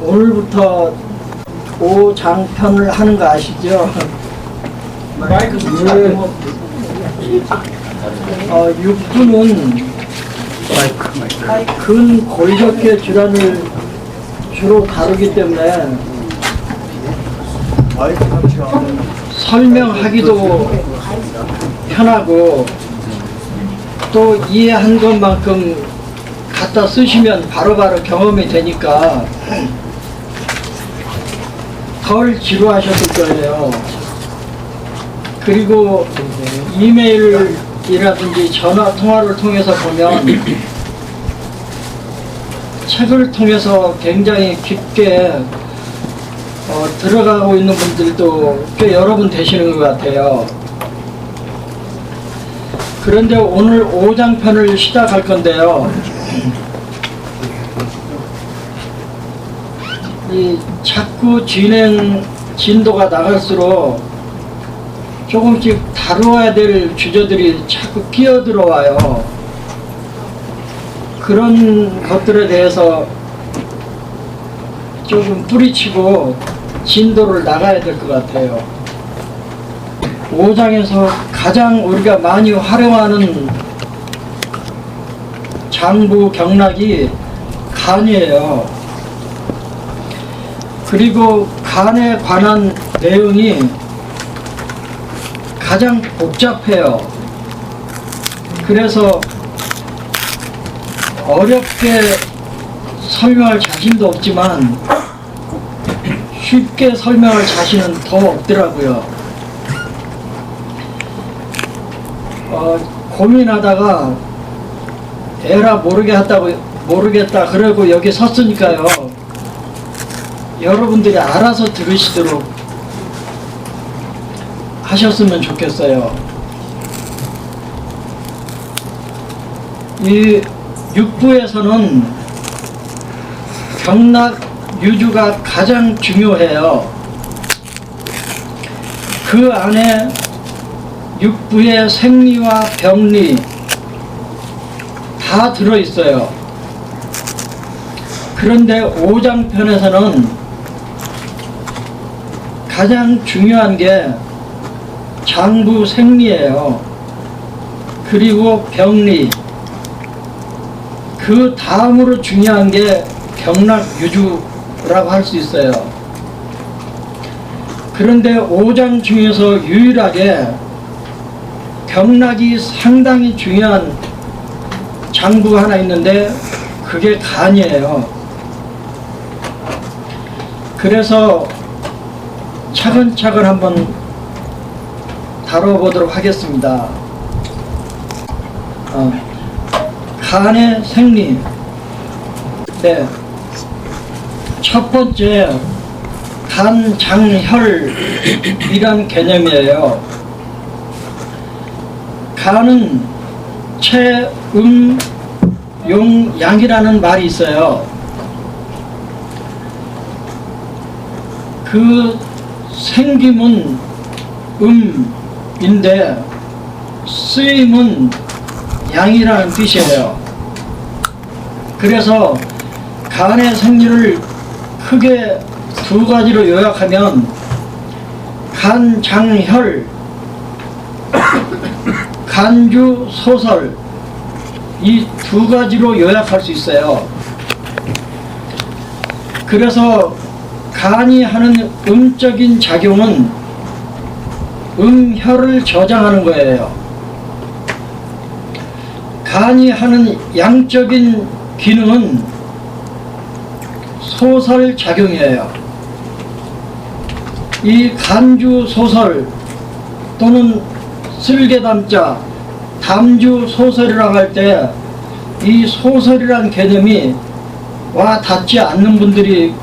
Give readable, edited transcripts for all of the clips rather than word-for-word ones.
오늘부터 5장편을 하는 거 아시죠? 마이크 좀 육부는 근골격계 질환을 주로 다루기 때문에 설명하기도 편하고 또 이해한 것만큼 갖다 쓰시면 바로바로 경험이 되니까 덜 지루하셨을 거예요. 그리고 이메일이라든지 전화 통화를 통해서 보면 책을 통해서 굉장히 깊게 들어가고 있는 분들도 꽤 여러 분 되시는 것 같아요. 그런데 오늘 5장편을 시작할 건데요. 이 자꾸 진도가 나갈수록 조금씩 다루어야 될 주제들이 자꾸 끼어들어와요. 그런 것들에 대해서 조금 뿌리치고 진도를 나가야 될 것 같아요. 5장에서 가장 우리가 많이 활용하는 장부 경락이 간이에요. 그리고 간에 관한 내용이 가장 복잡해요. 그래서 어렵게 설명할 자신도 없지만 쉽게 설명할 자신은 더 없더라고요. 고민하다가 에라 모르겠다 그러고 여기 섰으니까요. 여러분들이 알아서 들으시도록 하셨으면 좋겠어요. 이 6부에서는 경락 유주가 가장 중요해요. 그 안에 6부의 생리와 병리 다 들어있어요. 그런데 5장편에서는 가장 중요한 게 장부 생리예요. 그리고 병리, 그 다음으로 중요한 게 경락 유주라고 할 수 있어요. 그런데 5장 중에서 유일하게 경락이 상당히 중요한 장부가 하나 있는데 그게 간이에요. 그래서 차근차근 한번 다뤄보도록 하겠습니다. 간의 생리. 네. 첫 번째, 간장혈이란 개념이에요. 간은 체, 용, 양이라는 말이 있어요. 그 생김은 인데 쓰임은 양이라는 뜻이에요. 그래서 간의 생리를 크게 두 가지로 요약하면 간장혈, 간주 소설, 이 두 가지로 요약할 수 있어요. 그래서 간이 하는 음적인 작용은 혈을 저장하는 거예요. 간이 하는 양적인 기능은 소설 작용이에요. 이 간주 소설 또는 쓸개담자, 담주 소설이라고 할 때 이 소설이란 개념이 와 닿지 않는 분들이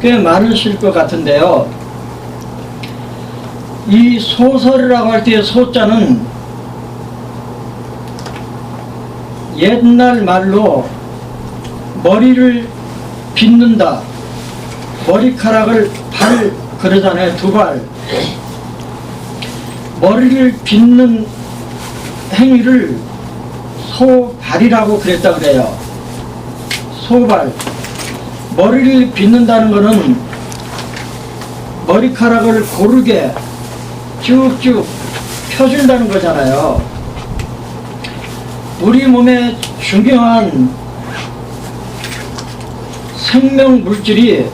꽤 많으실 것 같은데요. 이 소설이라고 할 때의 소자는 옛날 말로 머리를 빗는다, 머리카락을 발 그러잖아요. 두 발. 머리를 빗는 행위를 소발이라고 그랬다 그래요. 소발. 머리를 빗는다는 것은 머리카락을 고르게 쭉쭉 펴준다는 거잖아요. 우리 몸에 중요한 생명 물질이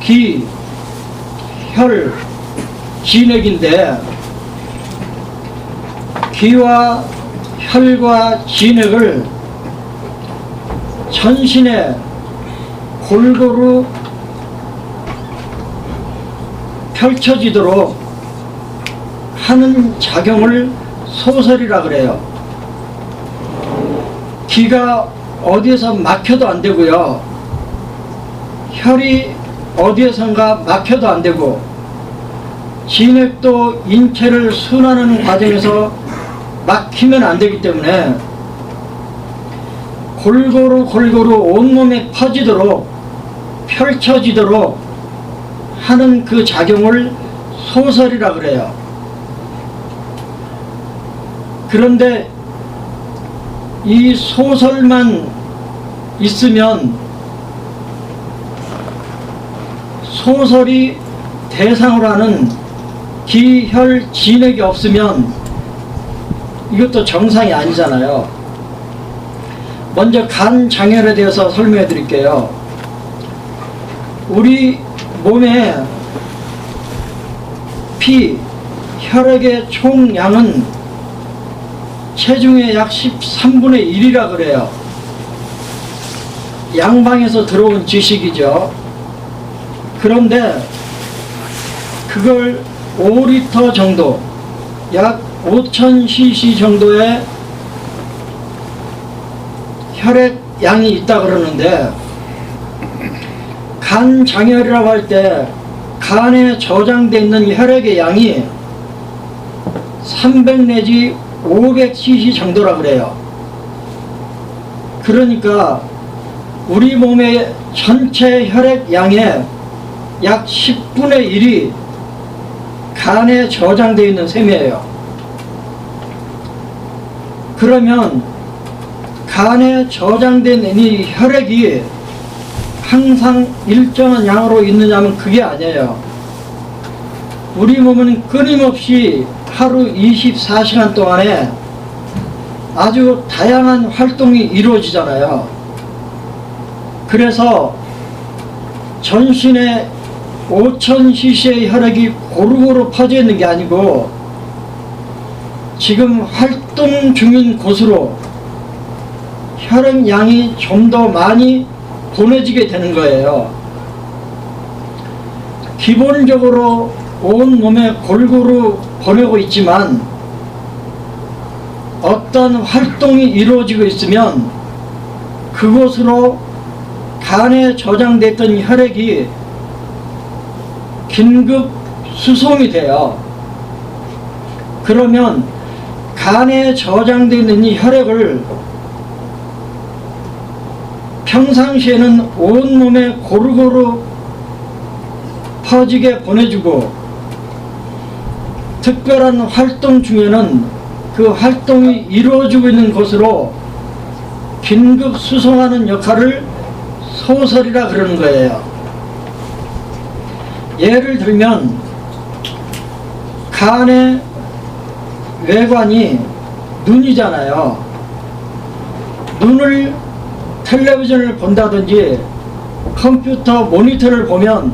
기, 혈, 진액인데 기와 혈과 진액을 전신에 골고루 펼쳐지도록 하는 작용을 소설이라 그래요. 기가 어디에서 막혀도 안 되고요. 혈이 어디에선가 막혀도 안 되고, 진액도 인체를 순환하는 과정에서 막히면 안 되기 때문에 골고루 온몸에 퍼지도록 펼쳐지도록 하는 그 작용을 소설이라 그래요. 그런데 이 소설만 있으면, 소설이 대상으로 하는 기, 혈, 진액이 없으면 이것도 정상이 아니잖아요. 먼저 간 장혈에 대해서 설명해 드릴게요. 우리 몸에 피, 혈액의 총량은 체중의 약 13분의 1이라 그래요. 양방에서 들어온 지식이죠. 그런데 그걸 5리터 정도, 약 5000cc 정도의 혈액 양이 있다 그러는데, 간 장혈이라고 할 때 간에 저장되어 있는 혈액의 양이 300 내지 500cc 정도라 그래요. 그러니까 우리 몸의 전체 혈액 양의 약 10분의 1이 간에 저장되어 있는 셈이에요. 그러면 간에 저장된 이 혈액이 항상 일정한 양으로 있느냐면 그게 아니에요. 우리 몸은 끊임없이 하루 24시간 동안에 아주 다양한 활동이 이루어지잖아요. 그래서 전신에 5000cc의 혈액이 고루고루 퍼져 있는 게 아니고, 지금 활동 중인 곳으로 혈액 양이 좀 더 많이 보내지게 되는 거예요. 기본적으로 온 몸에 골고루 보내고 있지만, 어떤 활동이 이루어지고 있으면 그곳으로 간에 저장됐던 혈액이 긴급 수송이 돼요. 그러면 간에 저장되어 있는 이 혈액을 평상시에는 온몸에 고루고루 퍼지게 보내주고, 특별한 활동 중에는 그 활동이 이루어지고 있는 곳으로 긴급 수송하는 역할을 소설이라 그러는 거예요. 예를 들면 간의 외관이 눈이잖아요. 눈을 텔레비전을 본다든지 컴퓨터 모니터를 보면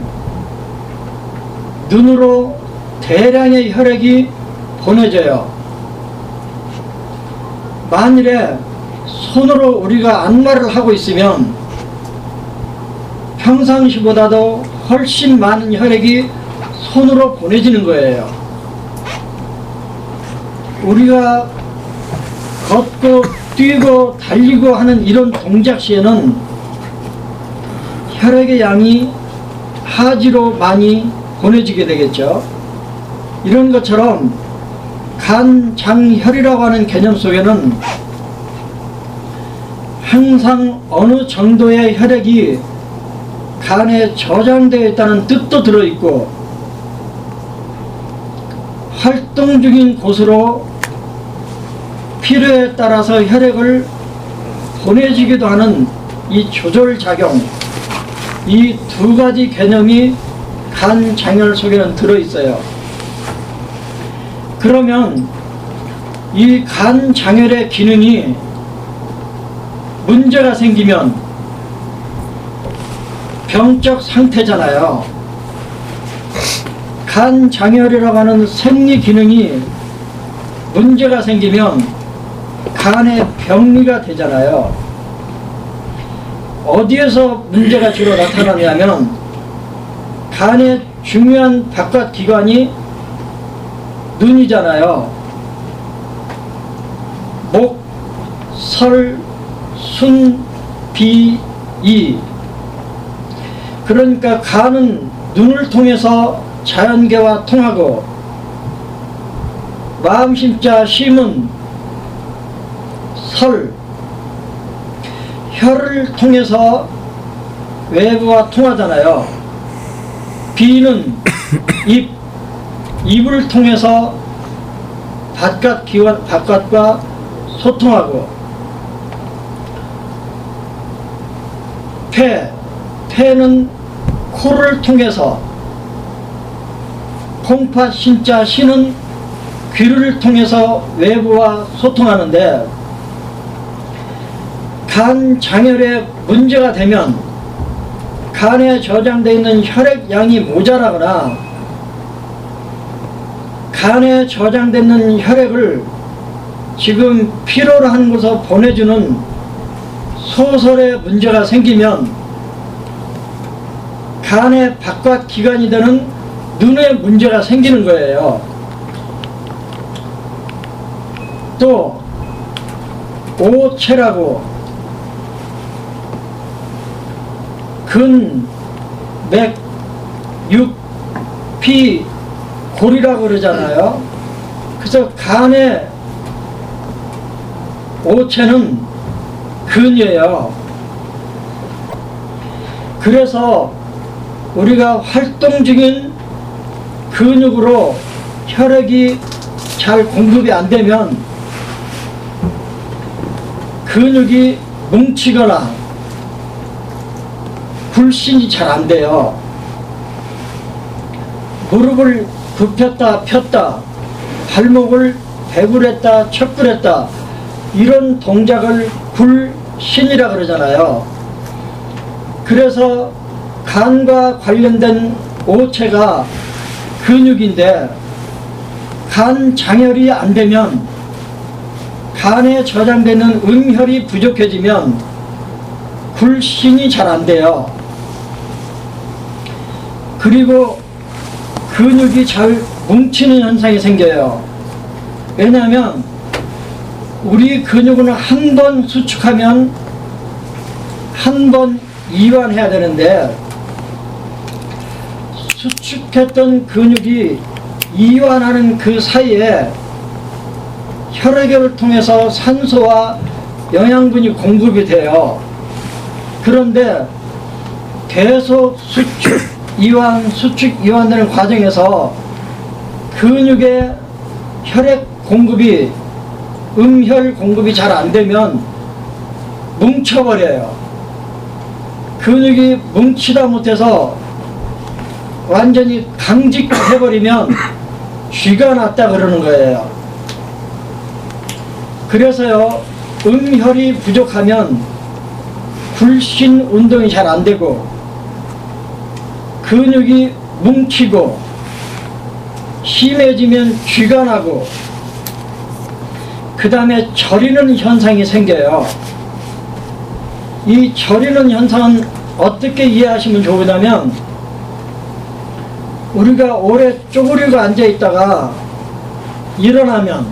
눈으로 대량의 혈액이 보내져요. 만일에 손으로 우리가 안마를 하고 있으면 평상시보다도 훨씬 많은 혈액이 손으로 보내지는 거예요. 우리가 걷고 뛰고 달리고 하는 이런 동작 시에는 혈액의 양이 하지로 많이 보내지게 되겠죠. 이런 것처럼 간장혈이라고 하는 개념 속에는 항상 어느 정도의 혈액이 간에 저장되어 있다는 뜻도 들어있고, 활동 중인 곳으로 필요에 따라서 혈액을 보내지기도 하는 이 조절작용, 이 두 가지 개념이 간 장열 속에는 들어있어요. 그러면 이 간 장열의 기능이 문제가 생기면 병적 상태잖아요. 간 장열이라고 하는 생리 기능이 문제가 생기면 간의 병리가 되잖아요. 어디에서 문제가 주로 나타나냐면 간의 중요한 바깥 기관이 눈이잖아요. 목, 설, 순, 비, 이. 그러니까 간은 눈을 통해서 자연계와 통하고, 마음심자 심은 설, 혀를 통해서 외부와 통하잖아요. 비는 입, 입을 통해서 바깥 기관, 바깥과 소통하고, 폐는 코를 통해서, 콩팥 신자 신은 귀를 통해서 외부와 소통하는데, 간 장열에 문제가 되면 간에 저장되어 있는 혈액량이 모자라거나 간에 저장되어 있는 혈액을 지금 필요로 하는 곳으로 보내주는 소설에 문제가 생기면 간의 바깥 기관이 되는 눈에 문제가 생기는 거예요. 또 오체라고 근, 맥, 육, 피, 골이라고 그러잖아요. 그래서 간의 오체는 근이에요. 그래서 우리가 활동 중인 근육으로 혈액이 잘 공급이 안 되면 근육이 뭉치거나 굴신이 잘 안 돼요. 무릎을 굽혔다 폈다, 발목을 배굴했다 척굴했다, 이런 동작을 굴신이라 그러잖아요. 그래서 간과 관련된 오체가 근육인데, 간 장열이 안 되면, 간에 저장되는 음혈이 부족해지면 굴신이 잘 안 돼요. 그리고 근육이 잘 뭉치는 현상이 생겨요. 왜냐하면 우리 근육은 한 번 수축하면 한 번 이완해야 되는데, 수축했던 근육이 이완하는 그 사이에 혈액을 통해서 산소와 영양분이 공급이 돼요. 그런데 계속 수축 이완되는 과정에서 근육의 혈액 공급이, 음혈 공급이 잘 안 되면 뭉쳐버려요. 근육이 뭉치다 못해서 완전히 강직해버리면 쥐가 났다 그러는 거예요. 그래서요, 음혈이 부족하면 굴신 운동이 잘 안 되고, 근육이 뭉치고 심해지면 쥐가 나고, 그 다음에 저리는 현상이 생겨요. 이 저리는 현상은 어떻게 이해하시면 좋으냐면, 우리가 오래 쪼그리고 앉아있다가 일어나면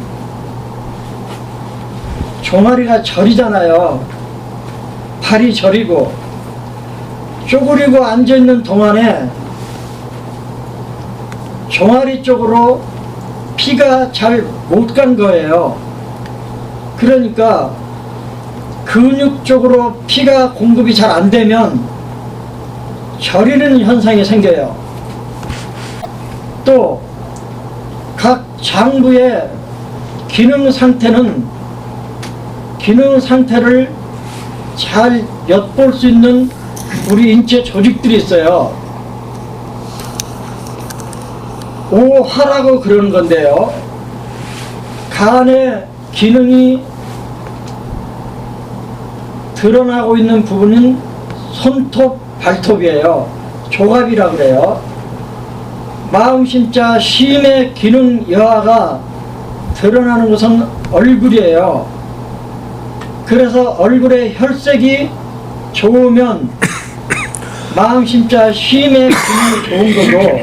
종아리가 저리잖아요. 발이 저리고, 쪼그리고 앉아있는 동안에 종아리 쪽으로 피가 잘 못 간 거예요. 그러니까 근육 쪽으로 피가 공급이 잘 안 되면 저리는 현상이 생겨요. 또 각 장부의 기능 상태를 잘 엿볼 수 있는 우리 인체 조직들이 있어요. 오화라고 그러는 건데요. 간의 기능이 드러나고 있는 부분은 손톱, 발톱이에요. 조갑이라 그래요. 마음, 심자, 심의 기능 여하가 드러나는 것은 얼굴이에요. 그래서 얼굴의 혈색이 좋으면 마음, 심자, 심의 기능이 좋은 거고,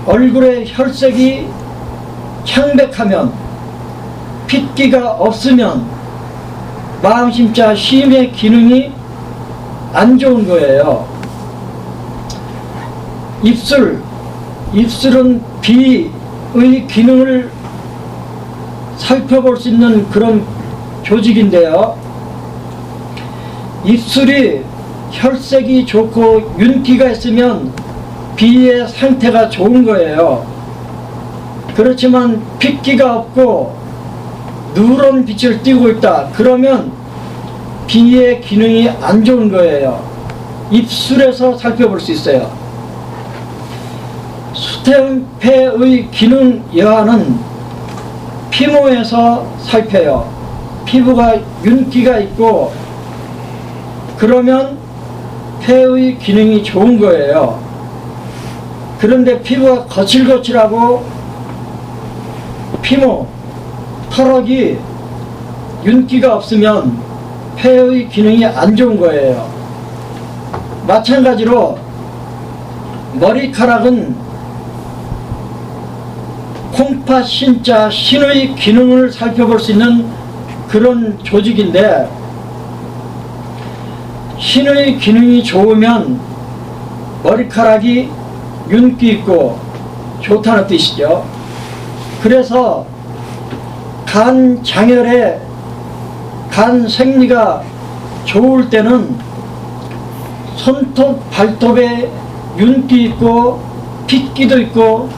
얼굴의 혈색이 창백하면, 핏기가 없으면 마음, 심자, 심의 기능이 안 좋은 거예요. 입술은 비의 기능을 살펴볼 수 있는 그런 조직인데요. 입술이 혈색이 좋고 윤기가 있으면 비의 상태가 좋은 거예요. 그렇지만 핏기가 없고 누런 빛을 띠고 있다. 그러면 비의 기능이 안 좋은 거예요. 입술에서 살펴볼 수 있어요. 수태음폐의 기능 여하는 피모에서 살펴요. 피부가 윤기가 있고 그러면 폐의 기능이 좋은 거예요. 그런데 피부가 거칠거칠하고 피모, 털럭이 윤기가 없으면 폐의 기능이 안 좋은 거예요. 마찬가지로 머리카락은 콩팥, 신자, 신의 기능을 살펴볼 수 있는 그런 조직인데, 신의 기능이 좋으면 머리카락이 윤기 있고 좋다는 뜻이죠. 그래서 간 장혈에 간 생리가 좋을 때는 손톱, 발톱에 윤기 있고 핏기도 있고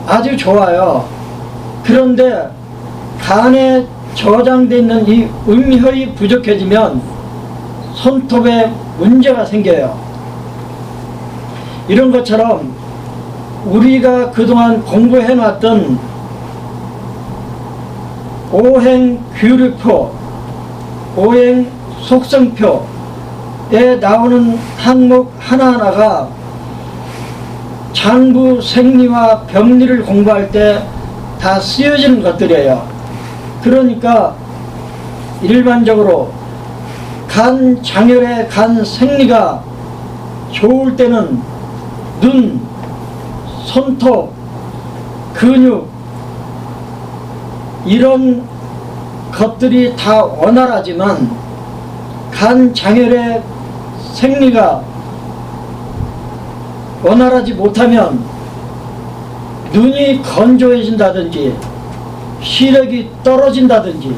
아주 좋아요. 그런데 간에 저장되어 있는 이 음혈이 부족해지면 손톱에 문제가 생겨요. 이런 것처럼 우리가 그동안 공부해놨던 오행규律표, 오행속성표에 나오는 항목 하나하나가 장부 생리와 병리를 공부할 때 다 쓰여지는 것들이에요. 그러니까 일반적으로 간 장혈의 간 생리가 좋을 때는 눈, 손톱, 근육 이런 것들이 다 원활하지만 간 장혈의 생리가 원활하지 못하면 눈이 건조해진다든지 시력이 떨어진다든지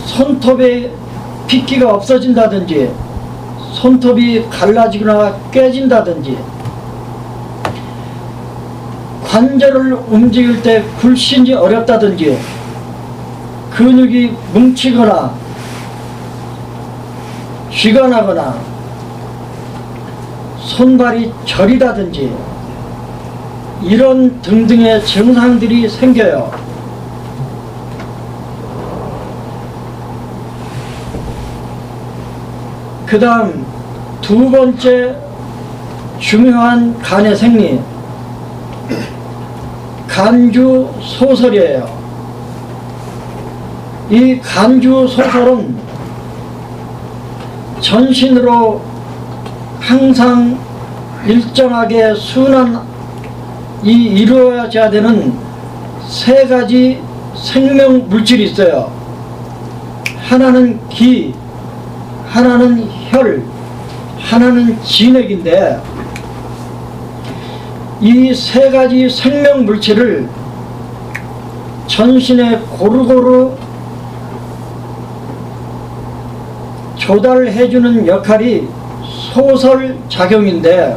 손톱에 핏기가 없어진다든지 손톱이 갈라지거나 깨진다든지 관절을 움직일 때 굴신이 어렵다든지 근육이 뭉치거나 쥐가 나거나 손발이 저리다든지 이런 등등의 증상들이 생겨요. 그 다음 두 번째 중요한 간의 생리, 간주소설이에요. 이 간주소설은 전신으로 항상 일정하게 순환이 이루어져야 되는 세 가지 생명 물질이 있어요. 하나는 기, 하나는 혈, 하나는 진액인데 이 세 가지 생명 물질을 전신에 고루고루 조달해주는 역할이 소설작용인데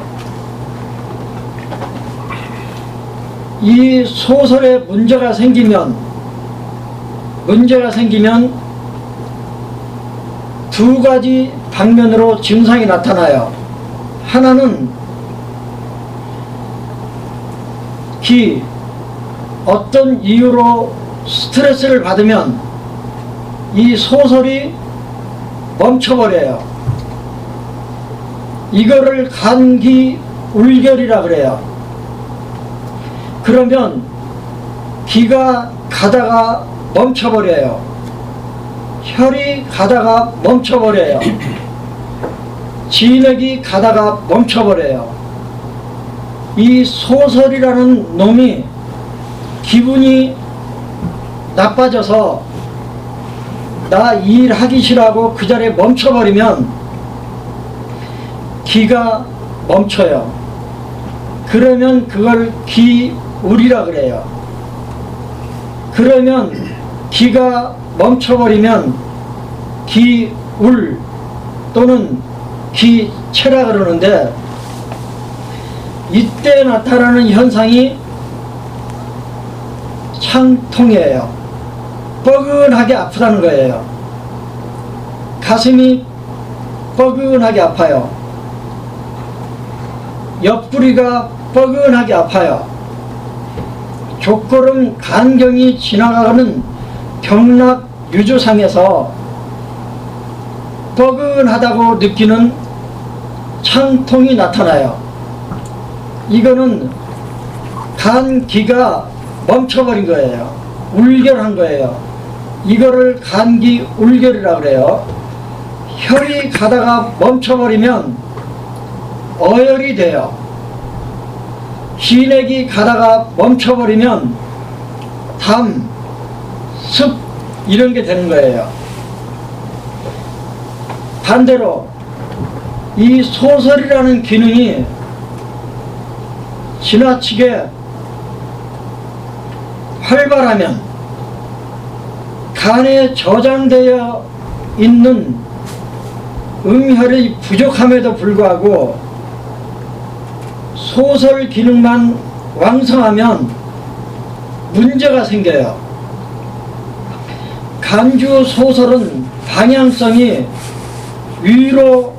이 소설에 문제가 생기면 두 가지 방면으로 증상이 나타나요. 하나는 기, 어떤 이유로 스트레스를 받으면 이 소설이 멈춰버려요. 이거를 간기 울결이라 그래요. 그러면 기가 가다가 멈춰버려요. 혈이 가다가 멈춰버려요. 진액이 가다가 멈춰버려요. 이 소설이라는 놈이 기분이 나빠져서 나 일하기 싫어하고 그 자리에 멈춰버리면 기가 멈춰요. 그러면 그걸 기울이라 그래요. 그러면 기가 멈춰버리면 기울 또는 기체라 그러는데, 이때 나타나는 현상이 창통이에요. 뻐근하게 아프다는 거예요. 가슴이 뻐근하게 아파요. 옆구리가 뻐근하게 아파요. 족골음 간경이 지나가는 경락 유조상에서 뻐근하다고 느끼는 창통이 나타나요. 이거는 간기가 멈춰버린 거예요. 울결한 거예요. 이거를 간기 울결이라고 그래요. 혈이 가다가 멈춰버리면 어혈이 돼요. 진액이 가다가 멈춰버리면 담, 습 이런 게 되는 거예요. 반대로 이 소설이라는 기능이 지나치게 활발하면 간에 저장되어 있는 음혈이 부족함에도 불구하고 소설 기능만 왕성하면 문제가 생겨요. 간주 소설은 방향성이 위로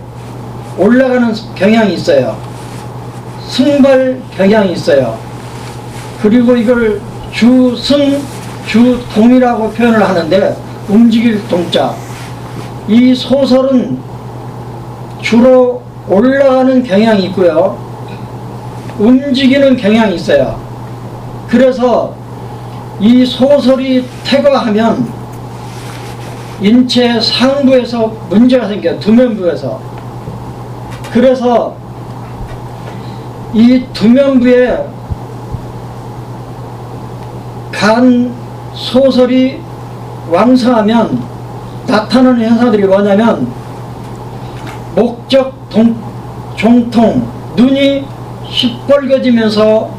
올라가는 경향이 있어요. 승발 경향이 있어요. 그리고 이걸 주승, 주동이라고 표현을 하는데, 움직일 동자. 이 소설은 주로 올라가는 경향이 있고요, 움직이는 경향이 있어요. 그래서 이 소설이 퇴과하면 인체 상부에서 문제가 생겨요. 두면부에서. 그래서 이 두면부에 간 소설이 왕성하면 나타나는 현상들이 뭐냐면, 목적 종통, 눈이 시뻘개지면서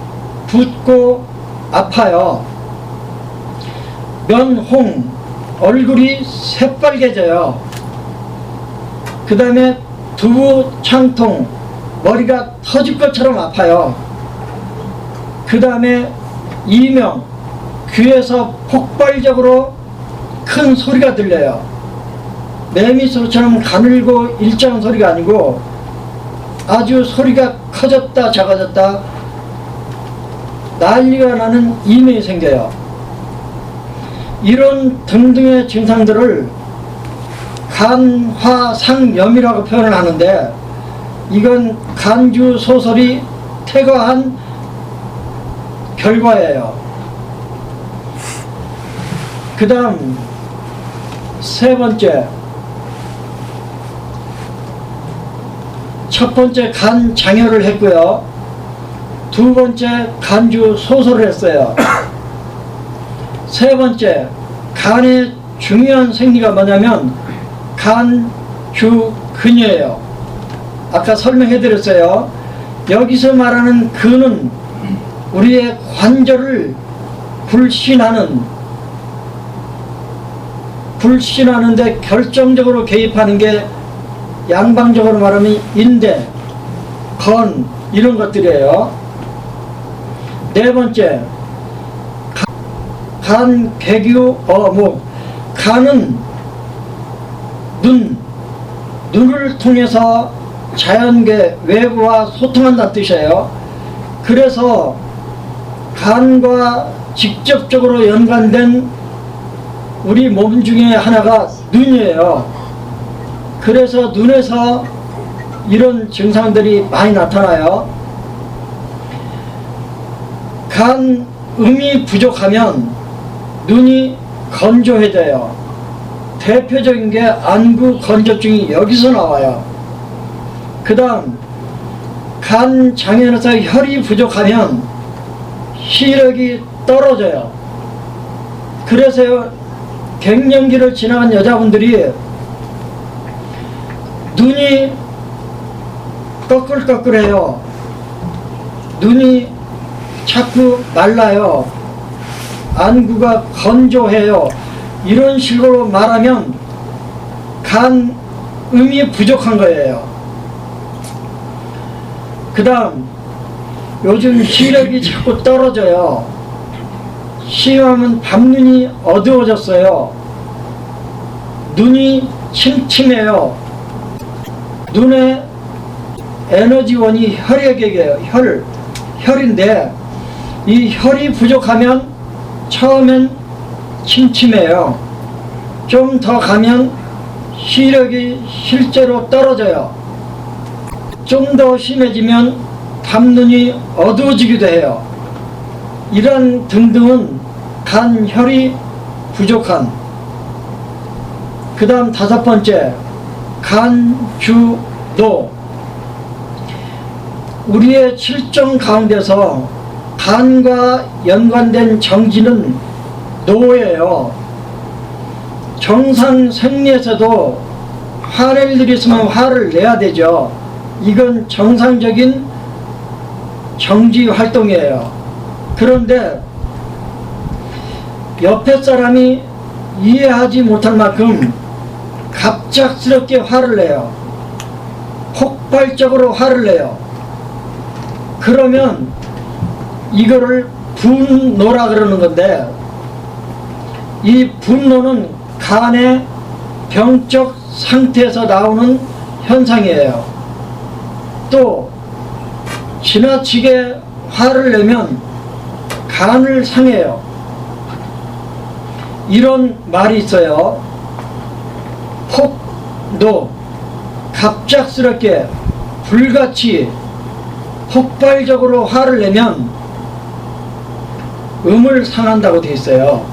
붓고 아파요. 면홍, 얼굴이 새빨개져요. 그 다음에 두부 창통, 머리가 터질 것처럼 아파요. 그 다음에 이명, 귀에서 폭발적으로 큰 소리가 들려요. 매미소리처럼 가늘고 일정한 소리가 아니고 아주 소리가 커졌다 작아졌다 난리가 나는 이명이 생겨요. 이런 등등의 증상들을 간화상염이라고 표현을 하는데, 이건 간주 소설이 퇴과한 결과예요. 그 다음 세 번째, 첫 번째 간 장혈을 했고요, 두 번째 간주 소설을 했어요. 세 번째, 간의 중요한 생리가 뭐냐면 간주근이에요. 아까 설명해 드렸어요. 여기서 말하는 근은 우리의 관절을 불신하는데 결정적으로 개입하는 게, 양방적으로 말하면 인대, 건 이런 것들이에요. 네 번째, 간, 개규, 어목. 간은 눈, 눈을 통해서 자연계 외부와 소통한다는 뜻이에요. 그래서 간과 직접적으로 연관된 우리 몸 중에 하나가 눈이에요. 그래서 눈에서 이런 증상들이 많이 나타나요. 간음이 부족하면 눈이 건조해져요. 대표적인 게 안구 건조증이 여기서 나와요. 그 다음 간 장현에서 혈이 부족하면 시력이 떨어져요. 그래서 갱년기를 지나간 여자분들이 눈이 꺼끌꺼끌해요. 눈이 자꾸 말라요. 안구가 건조해요. 이런 식으로 말하면 간음이 부족한 거예요. 그 다음 요즘 시력이 자꾸 떨어져요. 심하면 밤눈이 어두워졌어요. 눈이 침침해요. 눈에 에너지원이 혈액이에요. 혈인데 이 혈이 부족하면 처음엔 침침해요. 좀 더 가면 시력이 실제로 떨어져요. 좀 더 심해지면 밤눈이 어두워지기도 해요. 이런 등등은 간혈이 부족한. 그 다음 5번째, 간주노. 우리의 7종 가운데서 간과 연관된 정지는 노예요. 정상 생리에서도 화낼 일이 있으면 화를 내야 되죠. 이건 정상적인 정지 활동이에요. 그런데 옆에 사람이 이해하지 못할 만큼 갑작스럽게 화를 내요. 폭발적으로 화를 내요. 그러면 이거를 분노라 그러는 건데, 이 분노는 간의 병적 상태에서 나오는 현상이에요. 또 지나치게 화를 내면 간을 상해요. 이런 말이 있어요. 폭노, 갑작스럽게 불같이 폭발적으로 화를 내면 음을 상한다고 되어 있어요.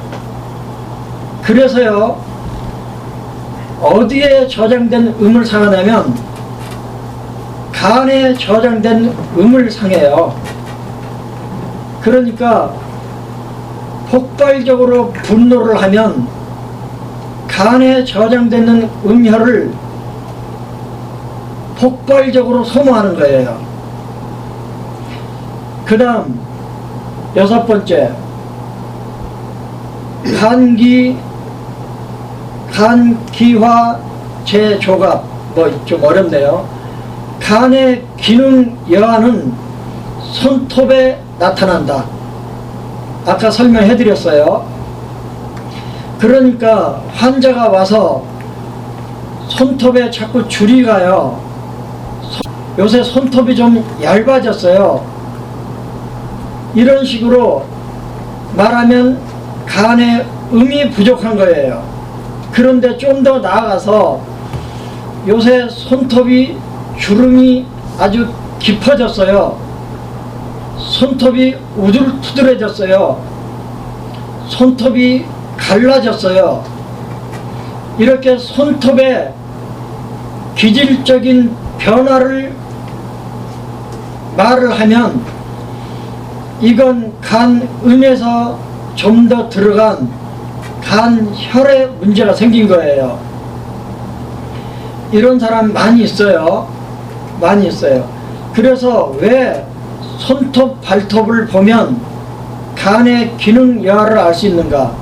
그래서요, 어디에 저장된 음을 상하냐면 간에 저장된 음을 상해요. 그러니까 폭발적으로 분노를 하면 간에 저장되는 음혈을 폭발적으로 소모하는 거예요. 그 다음 6번째, 간기화 재조갑. 좀 어렵네요. 간의 기능 여하는 손톱에 나타난다. 아까 설명해 드렸어요. 그러니까 환자가 와서 손톱에 자꾸 줄이 가요. 요새 손톱이 좀 얇아졌어요. 이런 식으로 말하면 간에 음이 부족한 거예요. 그런데 좀 더 나아가서 요새 손톱이 주름이 아주 깊어졌어요. 손톱이 우둘투둘해졌어요. 손톱이 갈라졌어요. 이렇게 손톱에 기질적인 변화를 말을 하면 이건 간음에서 좀 더 들어간 간혈에 문제가 생긴 거예요. 이런 사람 많이 있어요. 많이 있어요. 그래서 왜 손톱, 발톱을 보면 간의 기능 여하를 알 수 있는가?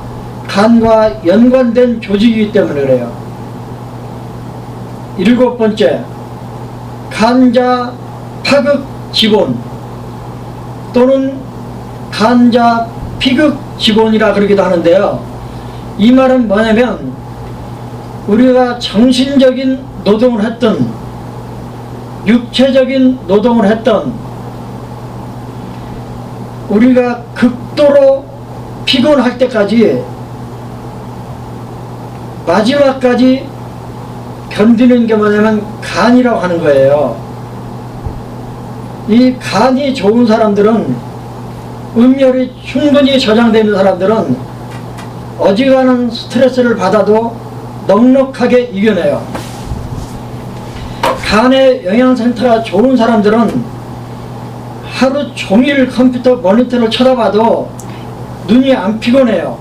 간과 연관된 조직이기 때문에 그래요. 7번째, 간자 파극 지본 또는 간자 피극 지본이라 그러기도 하는데요. 이 말은 뭐냐면 우리가 정신적인 노동을 했던, 육체적인 노동을 했던, 우리가 극도로 피곤할 때까지 마지막까지 견디는 게 뭐냐면 간이라고 하는 거예요. 이 간이 좋은 사람들은, 음열이 충분히 저장되어 있는 사람들은 어지간한 스트레스를 받아도 넉넉하게 이겨내요. 간의 영양센터가 좋은 사람들은 하루 종일 컴퓨터 모니터를 쳐다봐도 눈이 안 피곤해요.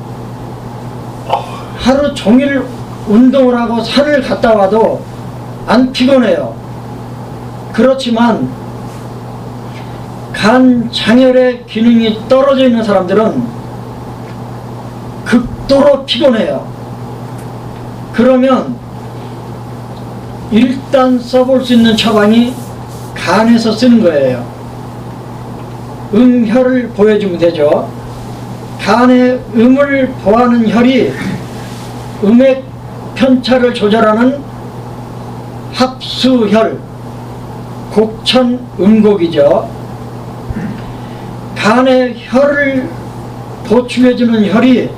하루 종일 운동을 하고 산을 갔다 와도 안 피곤해요. 그렇지만 간 장혈의 기능이 떨어져 있는 사람들은 극도로 피곤해요. 그러면 일단 써볼 수 있는 처방이 간에서 쓰는 거예요. 음혈을 보여주면 되죠. 간의 음을 보하는 혈이 음의 편차를 조절하는 합수혈, 곡천음곡이죠. 간의 혈을 보충해주는 혈이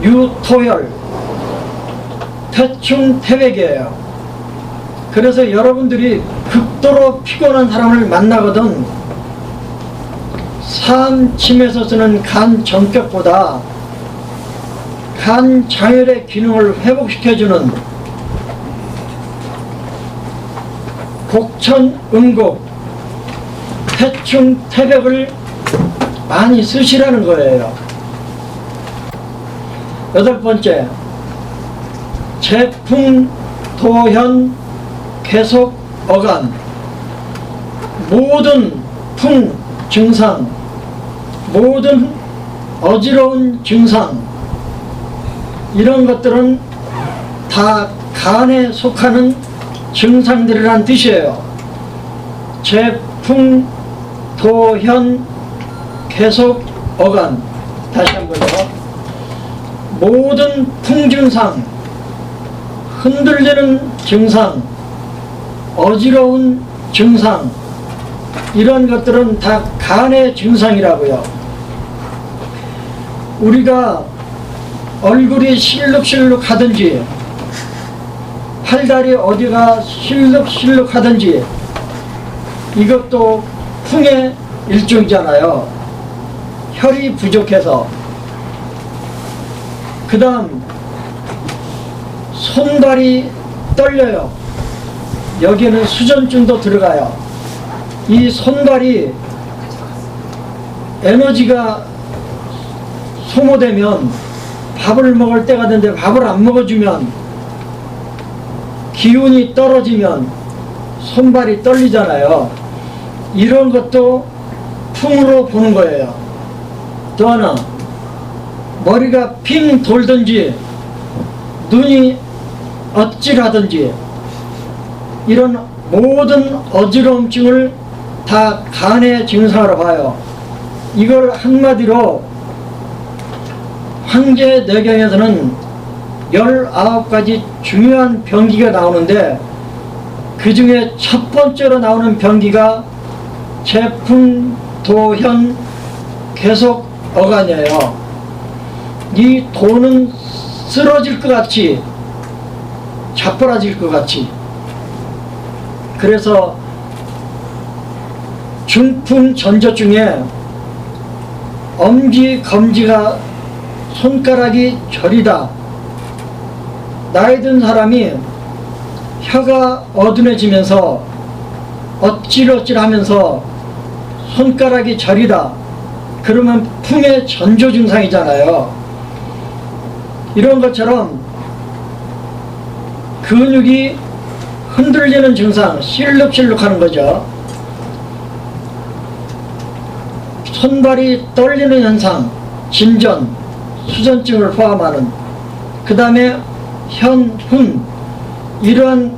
유토혈, 태충태백이에요. 그래서 여러분들이 극도로 피곤한 사람을 만나거든 삼침에서 쓰는 간 정격보다 간 장혈의 기능을 회복시켜주는 곡천음곡, 태충태백을 많이 쓰시라는 거예요. 8번째, 재풍, 도현, 계속, 어간. 모든 풍 증상, 모든 어지러운 증상, 이런 것들은 다 간에 속하는 증상들이란 뜻이에요. 재풍, 도현, 계속, 어간. 다시 한번요. 모든 풍증상, 흔들리는 증상, 어지러운 증상, 이런 것들은 다 간의 증상이라고요. 우리가 얼굴이 실룩실룩 하든지 팔다리 어디가 실룩실룩 하든지 이것도 풍의 일종이잖아요. 혈이 부족해서. 그 다음 손발이 떨려요. 여기에는 수전증도 들어가요. 이 손발이 에너지가 소모되면 밥을 먹을 때가 되는데 밥을 안 먹어주면 기운이 떨어지면 손발이 떨리잖아요. 이런 것도 풍으로 보는 거예요. 또 하나, 머리가 핑 돌든지 눈이 어찔하든지 이런 모든 어지러움증을 다 간의 증상으로 봐요. 이걸 한마디로 황제내경에서는 19가지 중요한 병기가 나오는데 그 중에 첫 번째로 나오는 병기가 재풍, 도현, 계속, 어간이에요. 이 도는 쓰러질 것 같이, 자빠라질 것 같이. 그래서 중풍 전조증에 엄지, 검지가 손가락이 저리다. 나이 든 사람이 혀가 어두워지면서 어찔어찔하면서 손가락이 저리다. 그러면 풍의 전조 증상이잖아요. 이런 것처럼 근육이 흔들리는 증상, 실룩실룩하는 거죠. 손발이 떨리는 현상, 진전, 수전증을 포함하는. 그 다음에 현훈, 이러한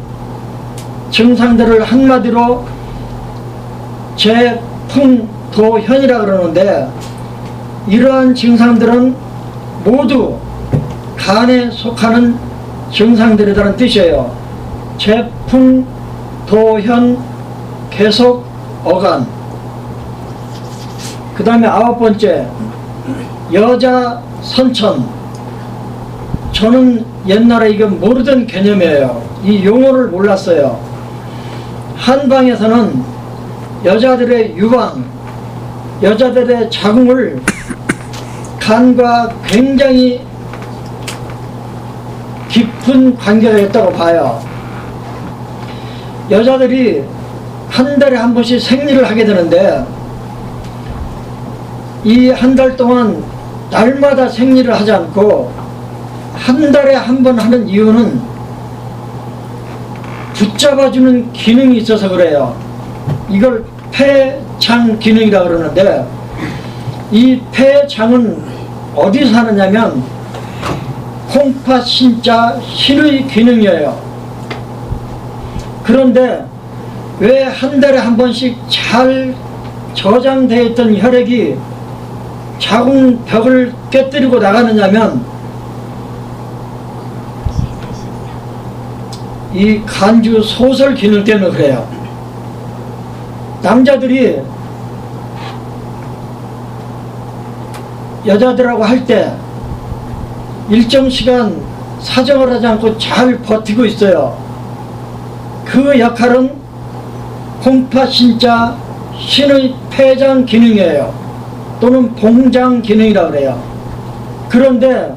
증상들을 한마디로 재풍도현이라 그러는데 이러한 증상들은 모두 간에 속하는 증상들이라는 뜻이에요. 재풍, 도현, 계속, 어간. 그 다음에 9번째, 여자, 선천. 저는 옛날에 이거 모르던 개념이에요. 이 용어를 몰랐어요. 한방에서는 여자들의 유방, 여자들의 자궁을 간과 굉장히 깊은 관계가 있다고 봐요. 여자들이 한 달에 한 번씩 생리를 하게 되는데 이 한 달 동안 날마다 생리를 하지 않고 한 달에 한 번 하는 이유는 붙잡아주는 기능이 있어서 그래요. 이걸 폐장 기능이라고 그러는데 이 폐장은 어디서 하느냐면 콩팥 신자 흰의 기능이에요. 그런데 왜 한 달에 한 번씩 잘 저장되어 있던 혈액이 자궁벽을 깨뜨리고 나가느냐면 이 간주 소설 기능 때문에 그래요. 남자들이 여자들하고 할 때 일정 시간 사정을 하지 않고 잘 버티고 있어요. 그 역할은 콩팥 신자 신의 폐장 기능이에요. 또는 봉장 기능이라고 그래요. 그런데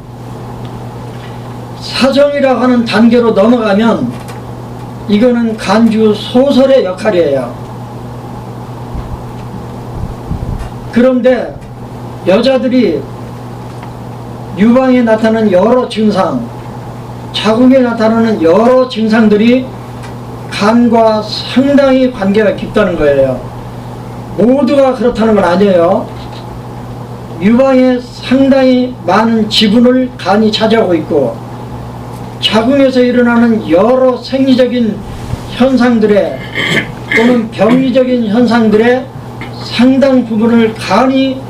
사정이라고 하는 단계로 넘어가면 이거는 간주 소설의 역할이에요. 그런데 여자들이 유방에 나타나는 여러 증상, 자궁에 나타나는 여러 증상들이 간과 상당히 관계가 깊다는 거예요. 모두가 그렇다는 건 아니에요. 유방에 상당히 많은 지분을 간이 차지하고 있고 자궁에서 일어나는 여러 생리적인 현상들의 또는 병리적인 현상들의 상당 부분을 간이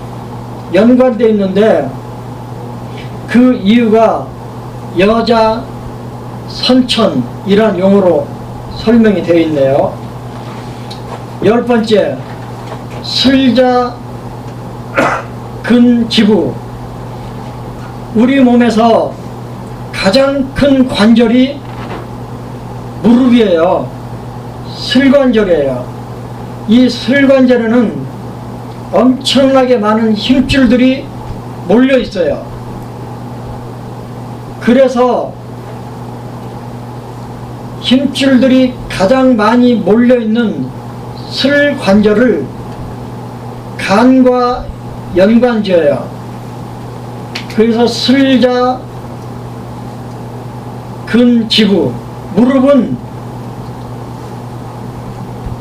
연관되어 있는데 그 이유가 여자 선천이란 용어로 설명이 되어 있네요. 10번째, 슬자 근지부. 우리 몸에서 가장 큰 관절이 무릎이에요. 슬관절이에요. 이 슬관절에는 엄청나게 많은 힘줄들이 몰려 있어요. 그래서 힘줄들이 가장 많이 몰려 있는 슬관절을 간과 연관지어요. 그래서 슬자 근지부. 무릎은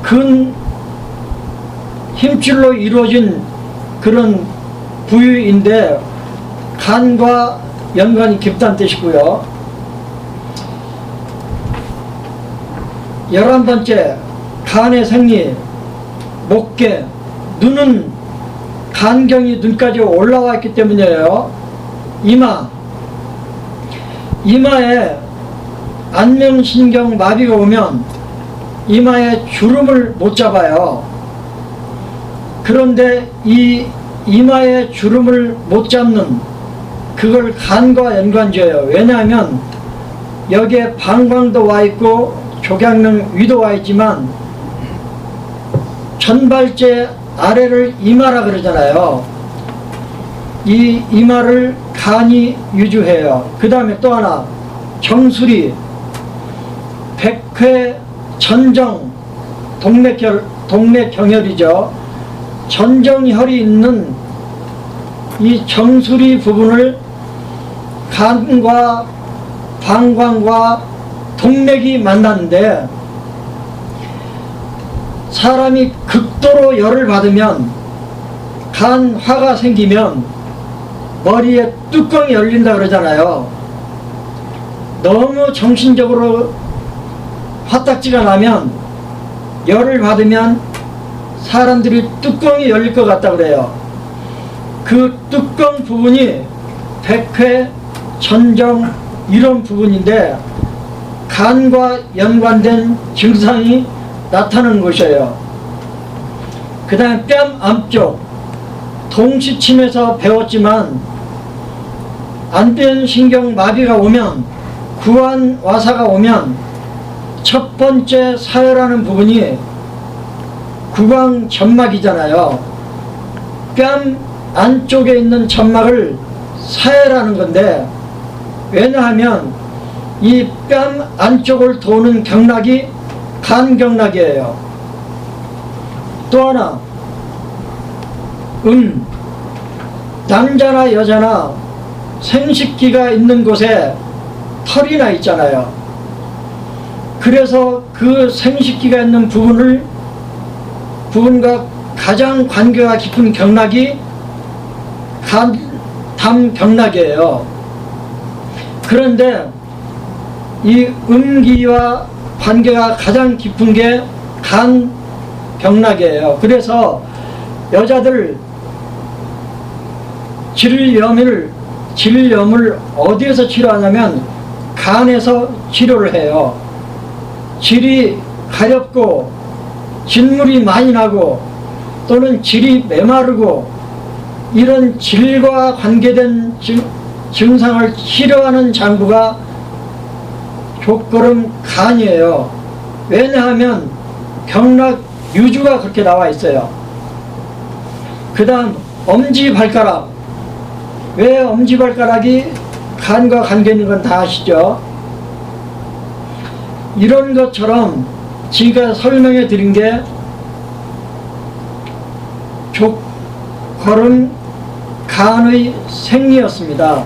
근 힘줄로 이루어진 그런 부위인데 간과 연관이 깊다는 뜻이고요. 11번째, 간의 생리, 목계, 눈은 간경이 눈까지 올라와 있기 때문이에요. 이마에 안면신경 마비가 오면 이마에 주름을 못 잡아요. 그런데 이 이마에 주름을 못 잡는 그걸 간과 연관지어요. 왜냐하면 여기에 방광도 와 있고 조경련 위도 와 있지만 전발제 아래를 이마라 그러잖아요. 이 이마를 간이 유주해요. 그 다음에 또 하나 정수리, 백회, 전정, 동맥경혈이죠. 전정혈이 있는 이 정수리 부분을 간과 방광과 동맥이 만났는데 사람이 극도로 열을 받으면 간화가 생기면 머리에 뚜껑이 열린다 그러잖아요. 너무 정신적으로 화딱지가 나면 열을 받으면 사람들이 뚜껑이 열릴 것 같다 그래요. 그 뚜껑 부분이 백회, 전정 이런 부분인데 간과 연관된 증상이 나타나는 것이에요. 그 다음에 뺨 안쪽, 동시침에서 배웠지만 안변신경 마비가 오면, 구안와사가 오면 첫 번째 사혈하는 부분이 구강점막이잖아요. 뺨 안쪽에 있는 점막을 사혈하는 건데, 왜냐하면 이 뺨 안쪽을 도는 경락이 간경락이에요. 또 하나, 남자나 여자나 생식기가 있는 곳에 털이 나 있잖아요. 그래서 그 생식기가 있는 부분과 가장 관계가 깊은 경락이 담경락이에요. 그런데 이 음기와 관계가 가장 깊은 게 간경락이에요. 그래서 여자들 질염을 어디에서 치료하냐면 간에서 치료를 해요. 질이 가렵고 진물이 많이 나고 또는 질이 메마르고 이런 질과 관계된 증상을 치료하는 장부가 족걸음 간이에요. 왜냐하면 경락 유주가 그렇게 나와 있어요. 그 다음 엄지발가락. 왜 엄지발가락이 간과 관계 있는 건 다 아시죠? 이런 것처럼 제가 설명해 드린 게 족걸음 간의 생리였습니다.